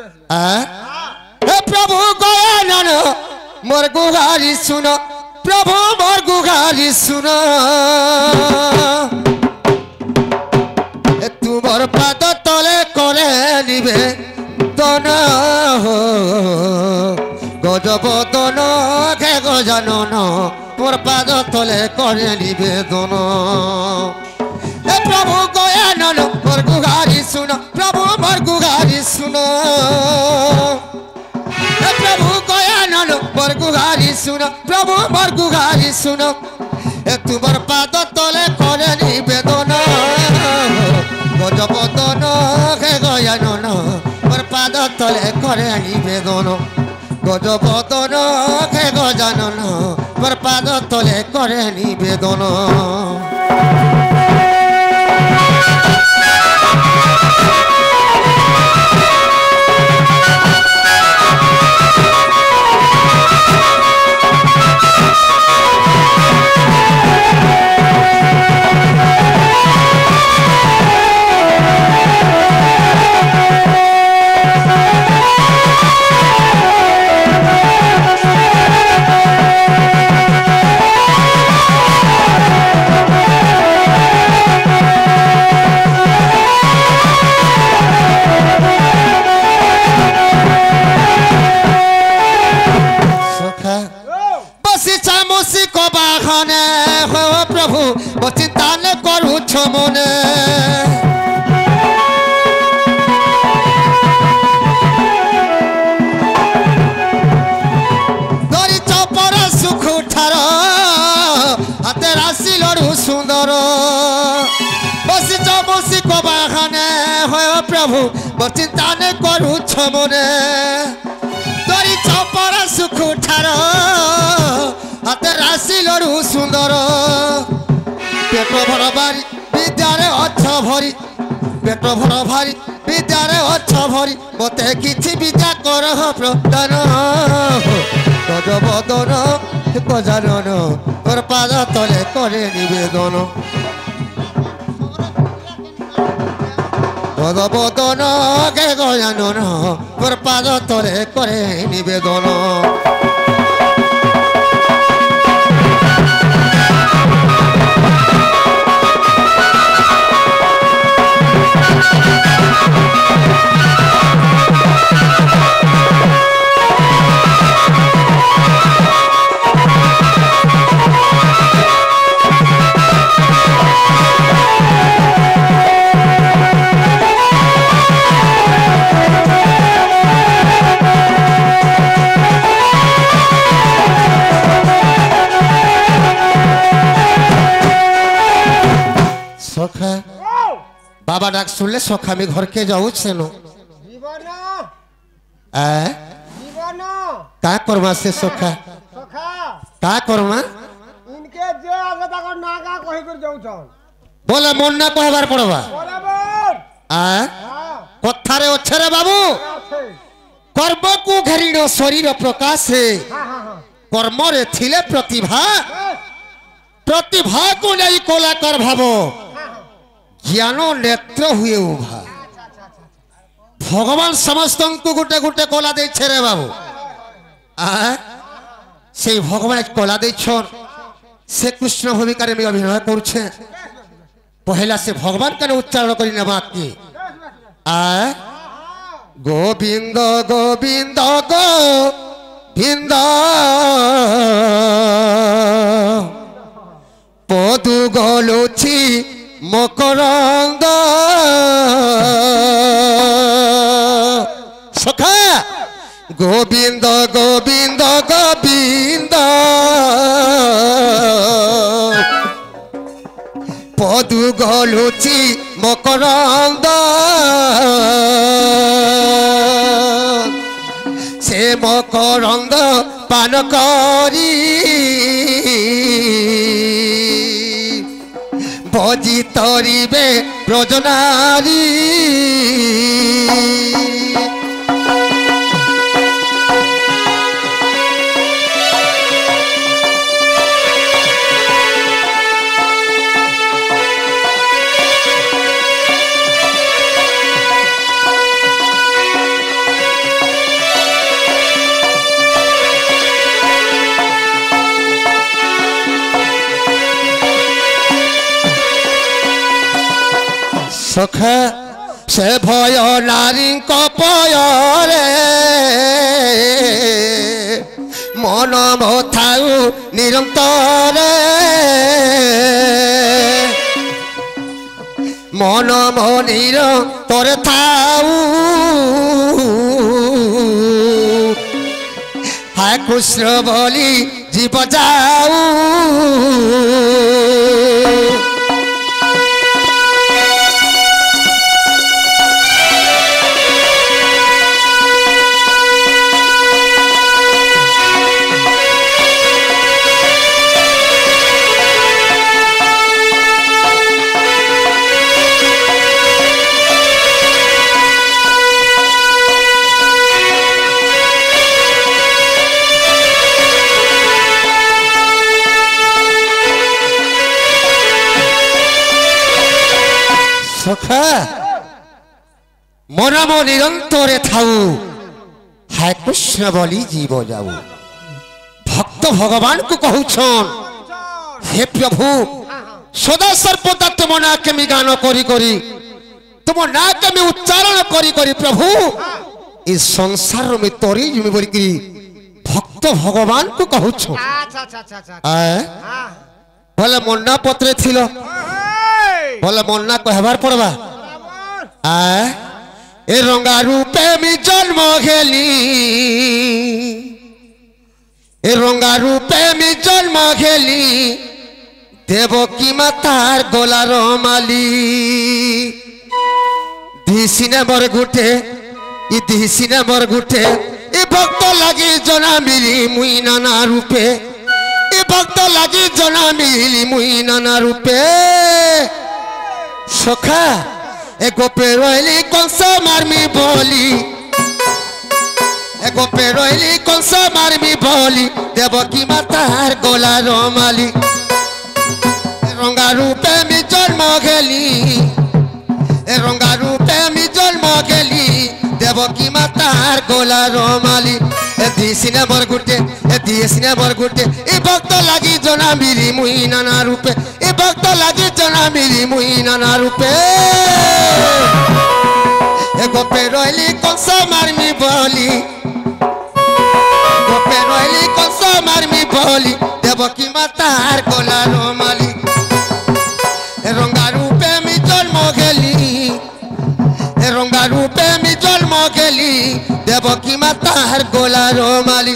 हे प्रभु गयानन मोर गुहारी सुन प्रभु मोर गुहारी सुन तुमर पाद तले करे निबे दन गजबदन घे गजानन तुमर पाद तले करे निवेदन हे प्रभु गयानन मोर गुहारी सुन प्रभु मोर गुहारी सुन हे प्रभु गयानन मोर गुहारी सुन प्रभु मोर गुहारी सुन हे तुमर पाद तले करे निवेदन गजबदन हे गयानन मोर पाद तले करे निवेदन गजबदन हे गजानन मोर पाद तले करे निवेदन मने दरी चपर सुख ठार हाथे राशि लड़ू सुंदर बसिच बसी कबाखाने प्रभु चिंता ने करू मने दरी चपर सुख ठार हाथे राशि लड़ू सुंदर पेट भर बारी विद्यारे अच्छ भरी पेट भर भारी विद्यारे अच्छ भरी मते किछि विद्या कर प्रदान गजबदन गजानन तोर पाद तले करे निवेदन गजबदन गे गजानन तोर पाद तले करे निवेदन बाबा डाक सुनले सखा में घर के जाऊ सेनो का करमा से सखा का करमा इनके जे आगे तक नागा कहि कर जाऊ छन बोले मन ना कहबार पड़बा बोले बोल कथारे अच्छे रे बाबू कर्म को घेरिण शरीर प्रकाश है कर्म रे थिले प्रतिभा प्रतिभा को नहीं कलाकार भावो ज्ञान नेत्र हुए उभा भगवान समस्त को गोटे गोटे कला दे रे बाबू से भगवान कला दे से कृष्ण भूमिका में अभिनय कर पहला से भगवान का उच्चारण कर गोविंद गोविंद गोविंद पदु गलुछि मकरंद सखा गोविंद गोविंद गोविंद पदु गलुछि मकरंद से मकरंद पान करी बजी तरीबे ब्रजनारी सखा से भय नारी पयरे मन मथाऊ निरंतर मन मनिर तोरे थाऊ हाय कृष्ण बोली जीव जाऊ सखा मन मो निरंतरे थाऊ हाय कृष्ण बोली जीव जाऊ भक्त भगवान को कहूछन हे प्रभु सदा सर्वदा तुम ना के मी गान करी करी तुम ना के मी उच्चारण करी करी प्रभु इस संसार में तोरी जिमी बोली की भक्त भगवान को कहूछन भले मन्ना पत्रे थिलो बोले मन्ना कहबार पड़वा ए रंगा रूपे मी जन्म घेली ए रंगा रूपे मी जन्म घेली देवकी मातार गोला रमाली दिसिने बर गुटे इ दिसिने बर गुटे ए भक्त लगी जना मिली मुई नाना रूपे ए भक्त लगी जना मिली मुई नाना रूपे सखा एको पेरोली कंस मारमी बोली एको पेरोली कंस मारमी बोली देवकी मातार गोला रमाली रंगा रूपे मी जन्म घेली रंगा रूपे मी जन्म घेली देवकी मातार गोला रमाली दिसिने बर गुटे दिसिने बर गुटे ए भक्त लगी जना मिली मुई नाना रूपे ए भक्त लगी जना मिली मुई नाना रूपे ए गोपे रोइली कंस मारमी बोली गोपे रोइली कंस मारमी बोली देवकी मातार गोला रमाली रंगा रूपे मी जन्म घेली रंगा रूपे मी जन्म घेली देवकी मातार गोला रमाली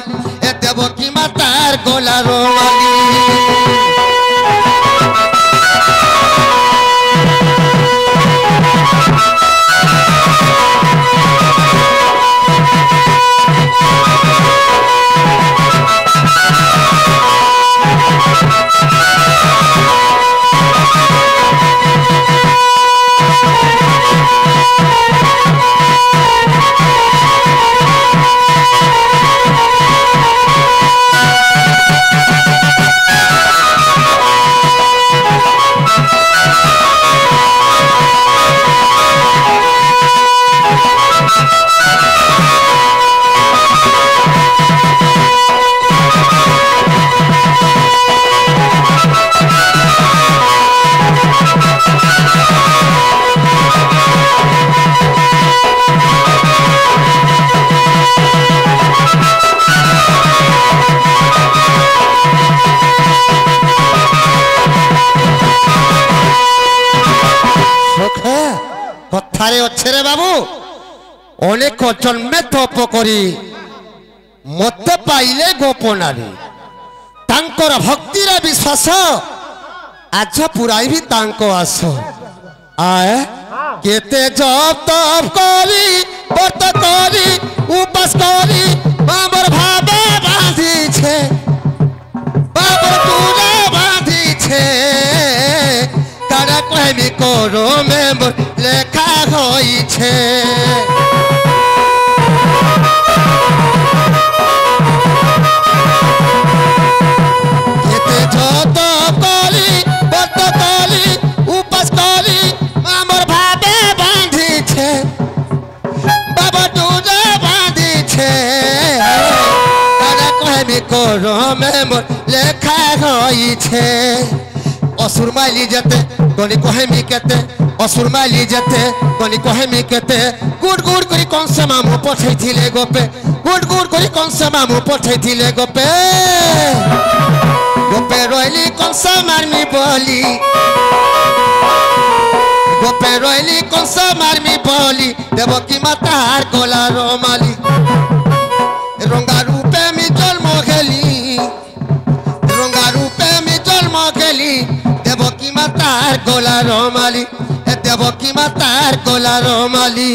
ए देवकी मातार गोला रमाली कथारे अच्छे रे बाबू अनेक जन्मे तप करी मत पाइले गोपनारी तांकर भक्तिर विश्वास आज पुराई भी तांको आस आए केते जप तप करी व्रत करी उपास करी बाबर भावे बांधी छे बाबर पूरा बांधी छे तारा कहमी करो में लेखा होई छे केते जप करी व्रत करी उपास करी बाबर भावे बांधी छे बाबा पूरा बांधी छे तारा कहमी करो में लेखा होई छे असुर माइली जते तोनी कहमी केते असुर माली जेते कनी कहेमी केते गुड गुड करी कंस मामू पठैथिले गोपे गुड गुड करी कंस मामू पठैथिले गोपे गोपे रोइली कंस मारमी बोली गोपे रोइली कंस मारमी बोली देवकी मातार गोला रोमाली रंगा रूपे मी जन्म घेली रंगा रूपे मी जन्म घेली देवकी मातार गोला रोमाली देवकी मातार गोला रोमाली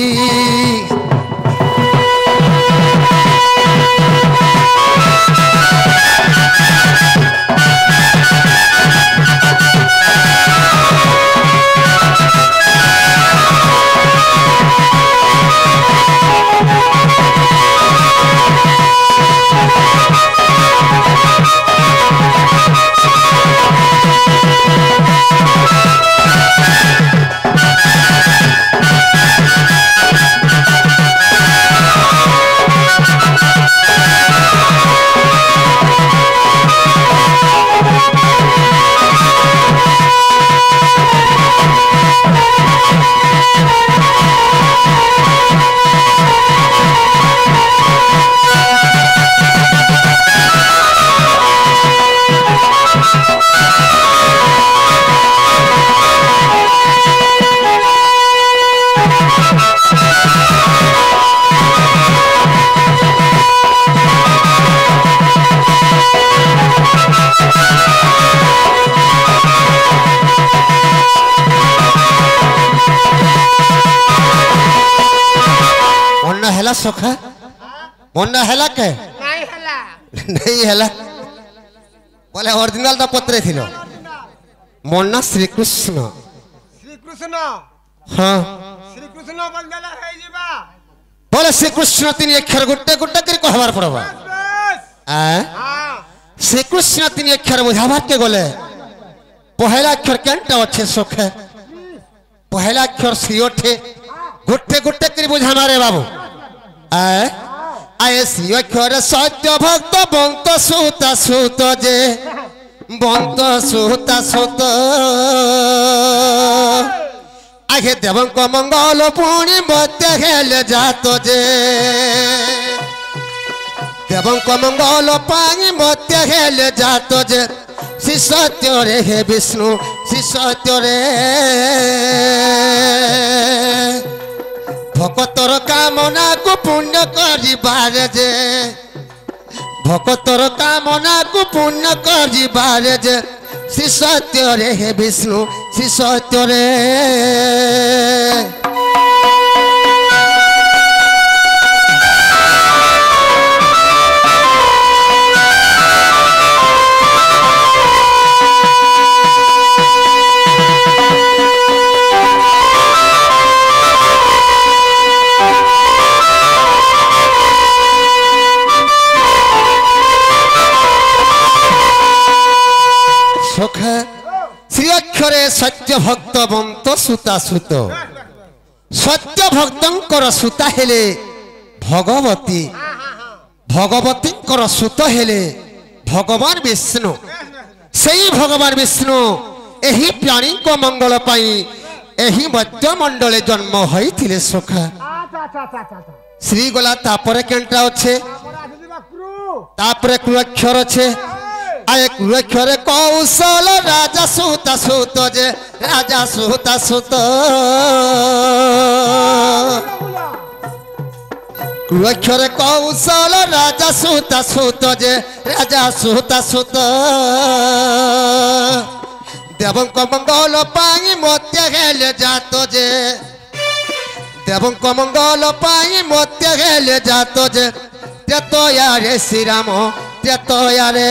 सखा मन हैला के नहीं हैला बोले ओरिजिनल तो पत्रे थिलो मन श्री कृष्ण हाँ श्री कृष्ण बंदला है जीवा बोले श्री कृष्ण तीन अक्षर गुट्टे गुट्टे करी कहबार पड़बा हां श्री कृष्ण तीन अक्षर बुझाबार के गले पहला अक्षर केनटा अच्छे सखा पहला अक्षर श्री ओठे गुट्टे गुट्टे करी बुझा मारे बाबू आए अक्षर सत्य भक्त बंत सुत सुत जे बंत सुत सुत आगे देवंक मंगल पुणी मध्य हेले जात जे देवंक मंगल पानी मध्य हेले जात जे श्री सत्य रे हे विष्णु श्री सत्य रे भक्तर कामना को पुण्य करिबार जे भक्तर कामना को पुण्य करिबार जे श्री सत्य रे हे विष्णु श्री सत्य रे श्री अक्षरे सत्य भक्त बंत सुता सुत सत्य भक्तंकर सुता हेले भगवती भगवती सुत हेले भगवान विष्णु सही भगवान विष्णु एही प्राणी को मंगल पाई एही मध्य मंडले जन्म होइथिले सखा श्री गला तापरे केनटा अच्छे तापरे कुअक्षर अच्छे आए कुअक्षर कौशल राजा सुत सुत जे राजा सुत सुत कुअक्षर कौशल राजा सुत सुत जे राजा सुत सुत देवंक मंगल पाई मध्य हेले जात जे देवंक मंगल पाई मध्य हेले जात जे तेतया रे श्री राम तेतया रे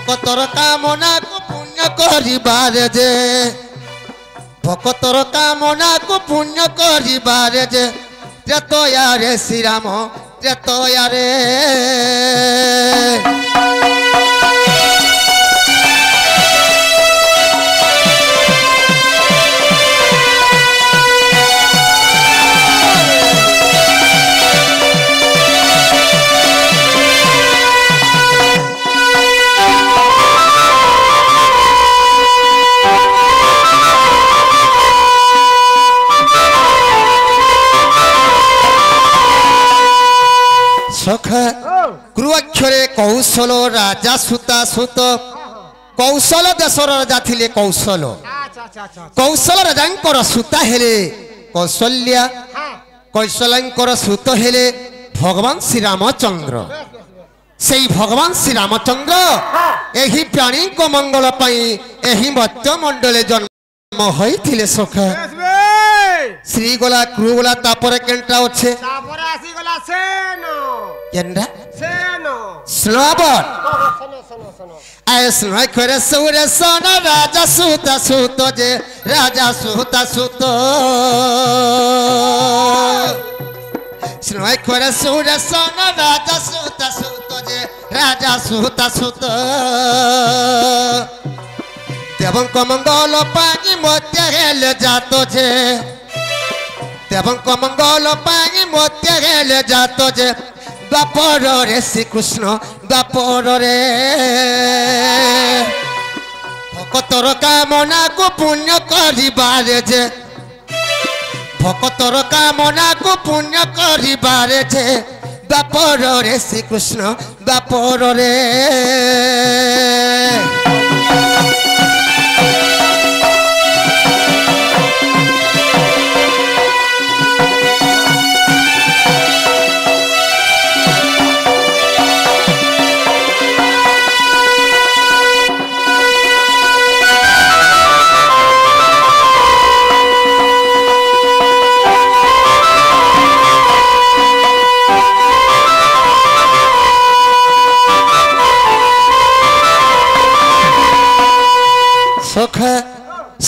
भक्तर कामना को पुण्य करिबार जे भक्तर कामना को पुण्य करिबार जे तेतया रे श्री राम तेतया रे সখা কুরুক্ষরে কৌশল রাজা সুতা সুত কৌশল দেশর রাজা থিলে কৌশল কৌশল রাজাঙ্কর সুতা হেলে কৌশল্যা কৌশলঙ্কর সুত হেলে ভগবান শ্রীরামচন্দ্র সেই ভগবান শ্রীরামচন্দ্র এই প্রাণী মঙ্গল পাই এই মধ্যমণ্ডলে জন্ম হয়েছিল সখা শ্রী গলা ক্রু গলা তাপরে কেনটা আছে তারপরে আসি গলা সেন কেনটা সেন স্নবর শোনো শোনো শোনো আয় স্নয় করে সৌরে সন রাজা সুত সুত যে রাজা সুত সুত স্নয় করে সৌরে সন রাজা সুত সুত যে রাজা সুত সুত দেবঙ্ক মঙ্গল পানি মধ্যে হেলে যাত যে দেবঙ্ক মঙ্গল পানি মধ্যে হেলে যাত যে দ্বাপর রে শ্রীকৃষ্ণ দ্বাপর রে ভকতর কামনাকু পুণ্য করিবারে যে ভকতর কামনাকু পুণ্য করিবারে যে দ্বাপর রে শ্রীকৃষ্ণ দ্বাপর রে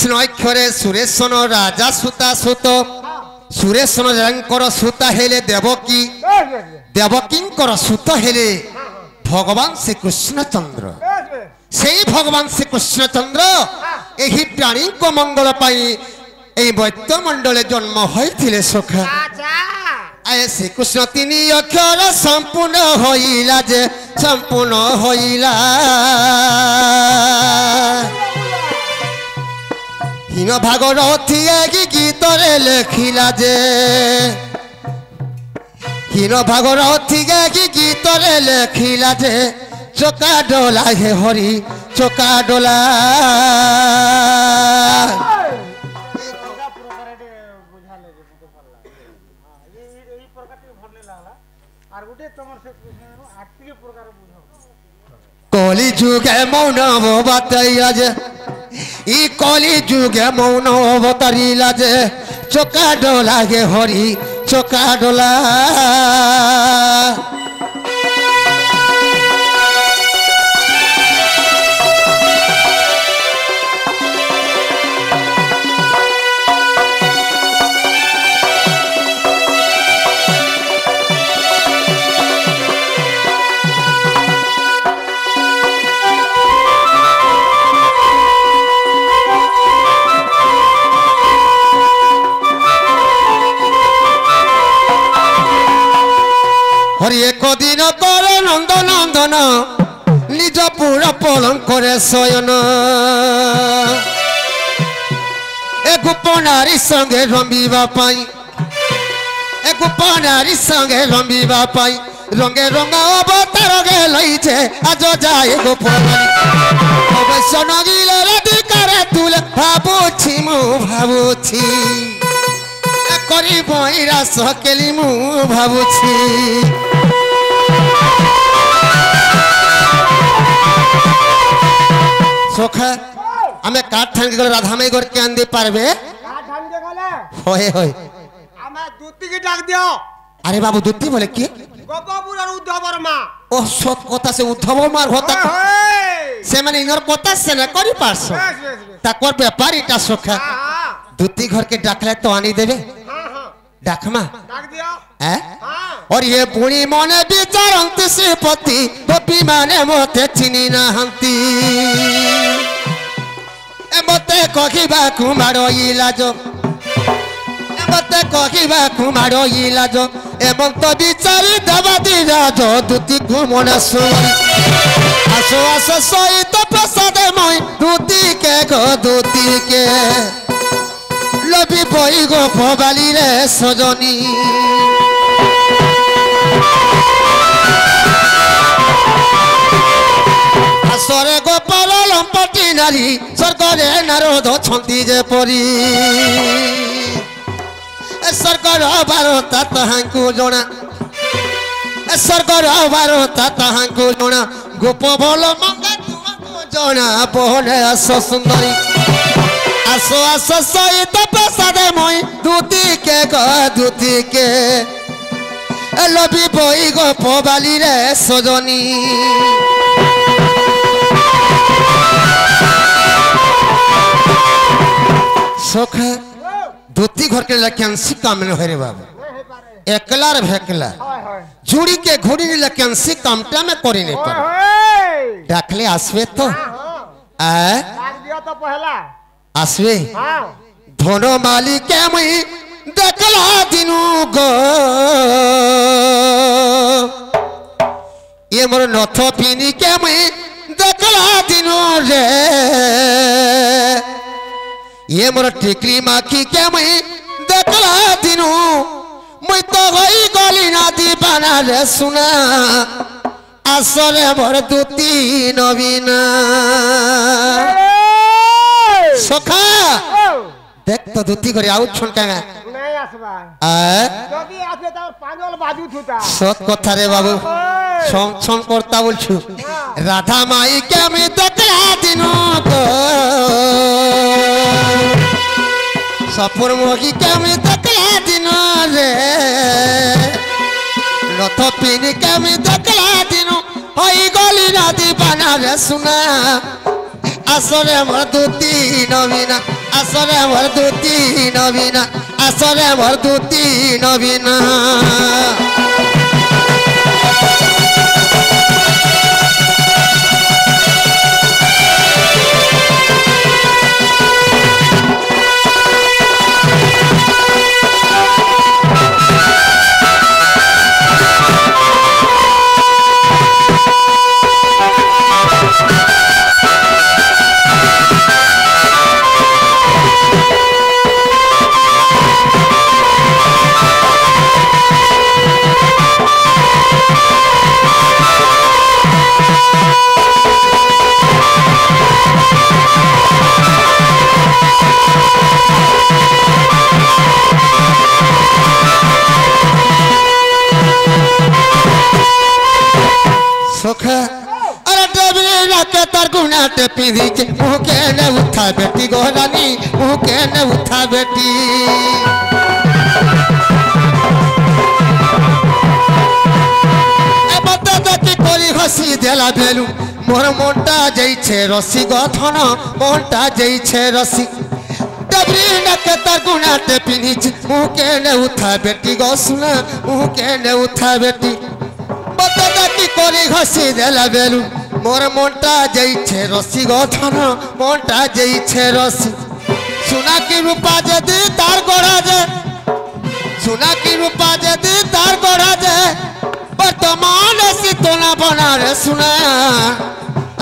স্নয়ক্ষরে সুরেশন রাজা সুতা সুত সুরেশন রাজাঙ্কর সুতা হেলে দেবকী দেবকীঙ্কর সুত হেলে ভগবান শ্রীকৃষ্ণচন্দ্র সেই ভগবান শ্রীকৃষ্ণচন্দ্র এই প্রাণী মঙ্গল পাই এই বৈত্যমণ্ডলে জন্ম হয়েছিল সখা আয়ে শ্রীকৃষ্ণ তিনি অক্ষর সম্পূর্ণ হইলা যে সম্পূর্ণ হইলা হীন ভাগরথী গীতরে লেখিলা যে হীন ভাগরথী গীতরে লেখিলা যে চোকা ডোলা হে হরি চোকা ডোলা কলি যুগে মৌন বাতাইয়া যে ই কলি যুগে মৌন অবতারিলা যে চোকা ডোলা গে হরি চোকা ডোলা হরি একদিন করে নন্দ নন্দন নিজ পুরা পলঙ্করে শয়ন এ গোপনারী সঙ্গে রমিবা পাই এ গোপনারী সঙ্গে রমিবা পাই রঙে রঙা অবতার গেলইছে আজ যায় গোপনারী অবশ্য নগিলে রাধিকারে তুলে ভাবুছি মু ভাবুছি করি বইরা সকেলি মু ভাবুছি সখা আমি কাঠ ঠাঙ্গি গেলে রাধামাই ঘর কেন দিয়ে পারবে হয় হয় আমার দুতিকে ডাক দিও আরে বাবু দুতি বলে কি গোপপুর আর উদ্ধবর মা ও সব কথা সে উদ্ধব মার হতা সে মানে ইনর কথা সে না করি পারছো তা কর ব্যাপারীটা সখা দুতি ঘরকে ডাকলে তো আনি দেবে ডাকমা ডাক দিও হ্যাঁ और ये बुढ़ी मने विचारंती श्रीपति गोपी माने मोते चिनी नाहंती ए मोते कहिबा कुमारो इलाज ए मोते कहिबा कुमारो इलाज ए मत विचारी देवा दिराज दुति घुमने सुमरी आसो आसो सहित प्रसाद मई दुति के गो दुति के लबी बई गो भवाली रे सजनी নারী স্বর্গরে নারদ ছন্তি যে পরি স্বর্গর বারতা তাহাঙ্কু জনা স্বর্গর বারতা তাহাঙ্কু জনা গোপ বল মঙ্গা তুমকু জনা বহনে আস সুন্দরী আসো আসো সহিত প্রসাদে মই দুতিকে গ দুতিকে লবি বই গোপ বালি রে সজনী সখা धोती घर के लक्यांसी काम में हरे बाबू एकलार भेकला जुड़ी के घोड़ी ने लक्यांसी कामटा में कोरी नहीं पर डाकले आसवे तो आ दिया तो पहला आसवे हां धोनो माली के मई देखला दिनु गो ये मोर नथो पीनी के मई देखला दिनु रे ये मोर टिकली माखी के मैं देखला दिनू मैं तो गई गली ना दीवाना रे सुना आसरे मोर दुती नवीना सखा देख तो दुती करे आउट छन का नहीं आसबा যদি আসে তার পাগল বাজু থুতা সত কথা রে বাবু ছম ছম করতা বলছু রাধা মাই কে আমি দেখলা দিনু গো सपुर मोगी के मैं देखला दिनो रे रथ पिन के मैं देखला दिनो होई गली नदी बना रे सुना आसरे मोर दुती नवीना आसरे मोर दुती नवीना आसरे मोर दुती नवीना पीढ़ी के मुँह के न उठा बेटी गोरानी मुँह के न उठा बेटी बता की कोरी हसी देला बेलू मोर मोटा जाइछे रसी गथन मोटा जाइछे रसी डबरी नके तर गुनाटे पीढ़ी मुँह के न उठा बेटी गो सुना मुँह के न उठा बेटी बता की कोरी हसी देला बेलू मोर मोटा जाइछे रसी गथन मोटा जाइछे रसी सुना की रूपा जदी तार गोड़ा जे सुना की रूपा जदी तार गोड़ा जे वर्तमान सी तोना बना रे सुना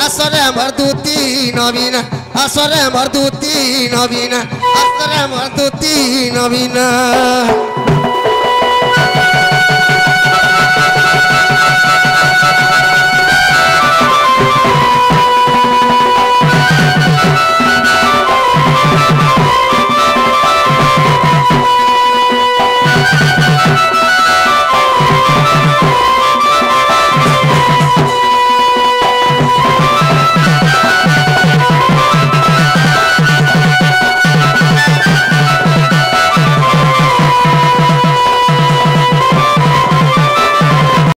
आसरे मोर दुती नवीना आसरे मोर दुती नवीना आसरे मोर दुती नवीना